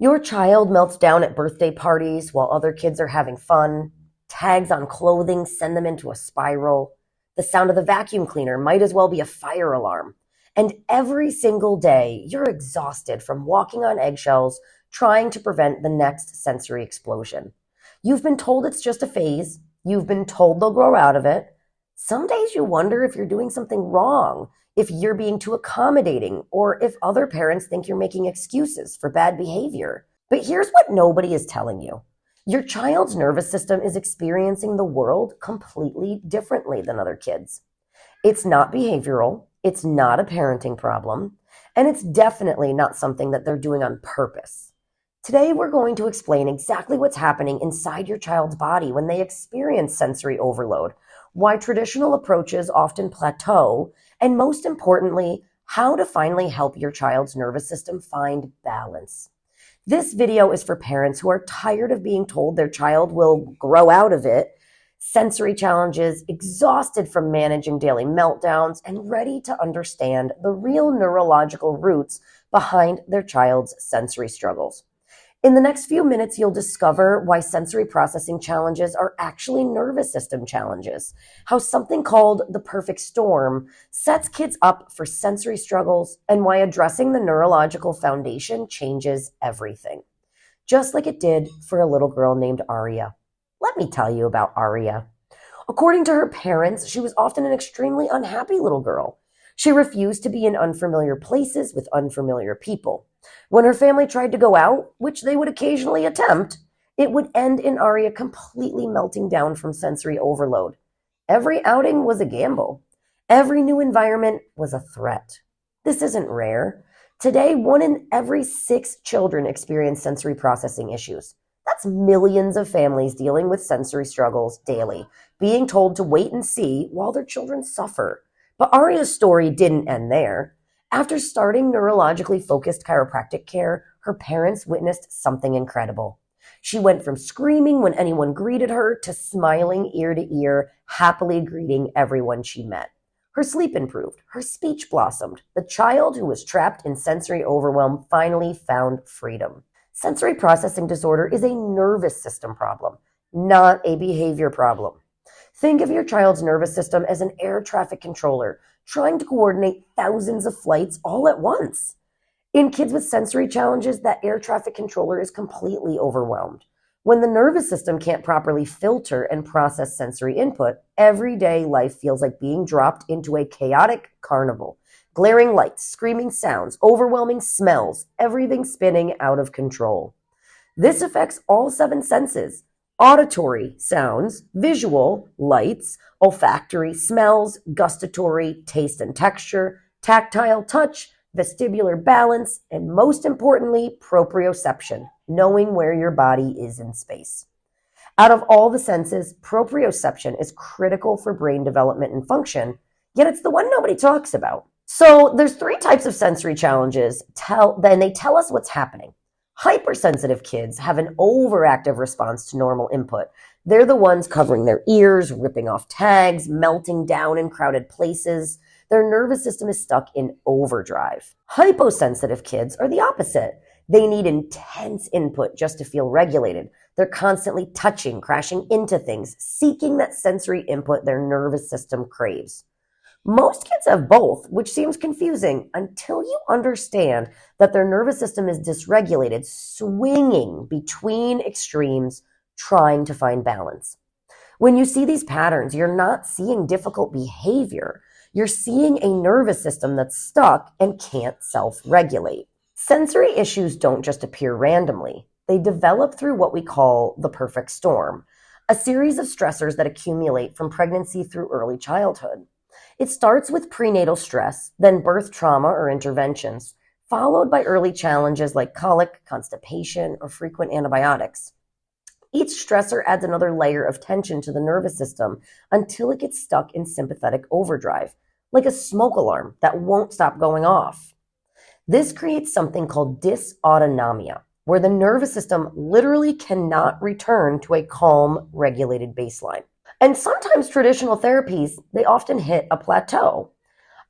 Your child melts down at birthday parties while other kids are having fun. Tags on clothing send them into a spiral. The sound of the vacuum cleaner might as well be a fire alarm. And every single day, you're exhausted from walking on eggshells trying to prevent the next sensory explosion. You've been told it's just a phase. You've been told they'll grow out of it. Some days you wonder if you're doing something wrong, if you're being too accommodating, or if other parents think you're making excuses for bad behavior. But here's what nobody is telling you. Your child's nervous system is experiencing the world completely differently than other kids. It's not behavioral, it's not a parenting problem, and it's definitely not something that they're doing on purpose. Today, we're going to explain exactly what's happening inside your child's body when they experience sensory overload, why traditional approaches often plateau, and most importantly, how to finally help your child's nervous system find balance. This video is for parents who are tired of being told their child will grow out of it, sensory challenges, exhausted from managing daily meltdowns, and ready to understand the real neurological roots behind their child's sensory struggles. In the next few minutes, you'll discover why sensory processing challenges are actually nervous system challenges, how something called the perfect storm sets kids up for sensory struggles, and why addressing the neurological foundation changes everything. Just like it did for a little girl named Aria. Let me tell you about Aria. According to her parents, she was often an extremely unhappy little girl. She refused to be in unfamiliar places with unfamiliar people. When her family tried to go out, which they would occasionally attempt, it would end in Aria completely melting down from sensory overload. Every outing was a gamble. Every new environment was a threat. This isn't rare. Today, 1 in every 6 children experience sensory processing issues. That's millions of families dealing with sensory struggles daily, being told to wait and see while their children suffer. But Aria's story didn't end there. After starting neurologically-focused chiropractic care, her parents witnessed something incredible. She went from screaming when anyone greeted her to smiling ear to ear, happily greeting everyone she met. Her sleep improved. Her speech blossomed. The child who was trapped in sensory overwhelm finally found freedom. Sensory processing disorder is a nervous system problem, not a behavior problem. Think of your child's nervous system as an air traffic controller trying to coordinate thousands of flights all at once. In kids with sensory challenges, that air traffic controller is completely overwhelmed. When the nervous system can't properly filter and process sensory input, everyday life feels like being dropped into a chaotic carnival. Glaring lights, screaming sounds, overwhelming smells, everything spinning out of control. This affects all 7 senses: auditory, sounds; visual, lights; olfactory, smells; gustatory, taste and texture; tactile, touch; vestibular, balance; and most importantly, proprioception, knowing where your body is in space. Out of all the senses, proprioception is critical for brain development and function, yet it's the one nobody talks about. So there's 3 types of sensory challenges, then they tell us what's happening. Hypersensitive kids have an overactive response to normal input. They're the ones covering their ears, ripping off tags, melting down in crowded places. Their nervous system is stuck in overdrive. Hyposensitive kids are the opposite. They need intense input just to feel regulated. They're constantly touching, crashing into things, seeking that sensory input their nervous system craves. Most kids have both, which seems confusing until you understand that their nervous system is dysregulated, swinging between extremes, trying to find balance. When you see these patterns, you're not seeing difficult behavior. You're seeing a nervous system that's stuck and can't self-regulate. Sensory issues don't just appear randomly. They develop through what we call the perfect storm, a series of stressors that accumulate from pregnancy through early childhood. It starts with prenatal stress, then birth trauma or interventions, followed by early challenges like colic, constipation, or frequent antibiotics. Each stressor adds another layer of tension to the nervous system until it gets stuck in sympathetic overdrive, like a smoke alarm that won't stop going off. This creates something called dysautonomia, where the nervous system literally cannot return to a calm, regulated baseline. And sometimes traditional therapies, they often hit a plateau.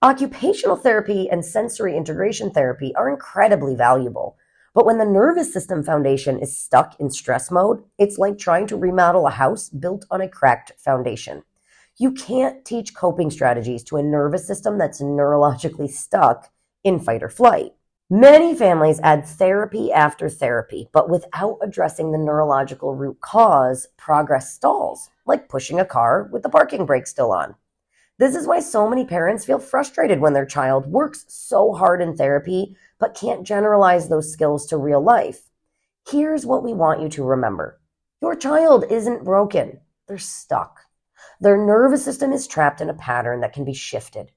Occupational therapy and sensory integration therapy are incredibly valuable. But when the nervous system foundation is stuck in stress mode, it's like trying to remodel a house built on a cracked foundation. You can't teach coping strategies to a nervous system that's neurologically stuck in fight or flight. Many families add therapy after therapy, but without addressing the neurological root cause, progress stalls, like pushing a car with the parking brake still on. This is why so many parents feel frustrated when their child works so hard in therapy, but can't generalize those skills to real life. Here's what we want you to remember. Your child isn't broken. They're stuck. Their nervous system is trapped in a pattern that can be shifted.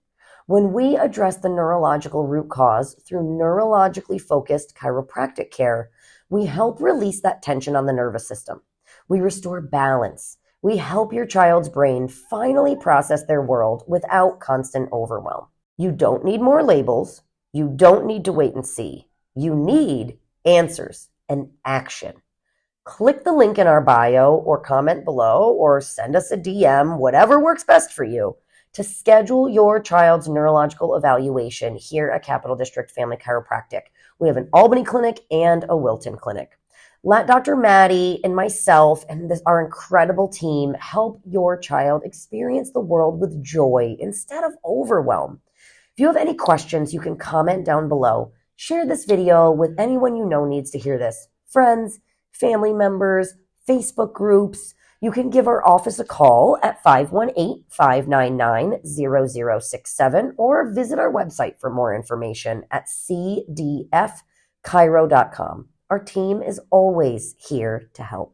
When we address the neurological root cause through neurologically-focused chiropractic care, we help release that tension on the nervous system. We restore balance. We help your child's brain finally process their world without constant overwhelm. You don't need more labels. You don't need to wait and see. You need answers and action. Click the link in our bio or comment below or send us a DM, whatever works best for you, to schedule your child's neurological evaluation here at Capital District Family Chiropractic. We have an Albany clinic and a Wilton clinic. Let Dr. Maddie and myself and our incredible team help your child experience the world with joy instead of overwhelm. If you have any questions, you can comment down below. Share this video with anyone you know needs to hear this. Friends, family members, Facebook groups. You can give our office a call at 518-599-0067 or visit our website for more information at cdfchiro.com. Our team is always here to help.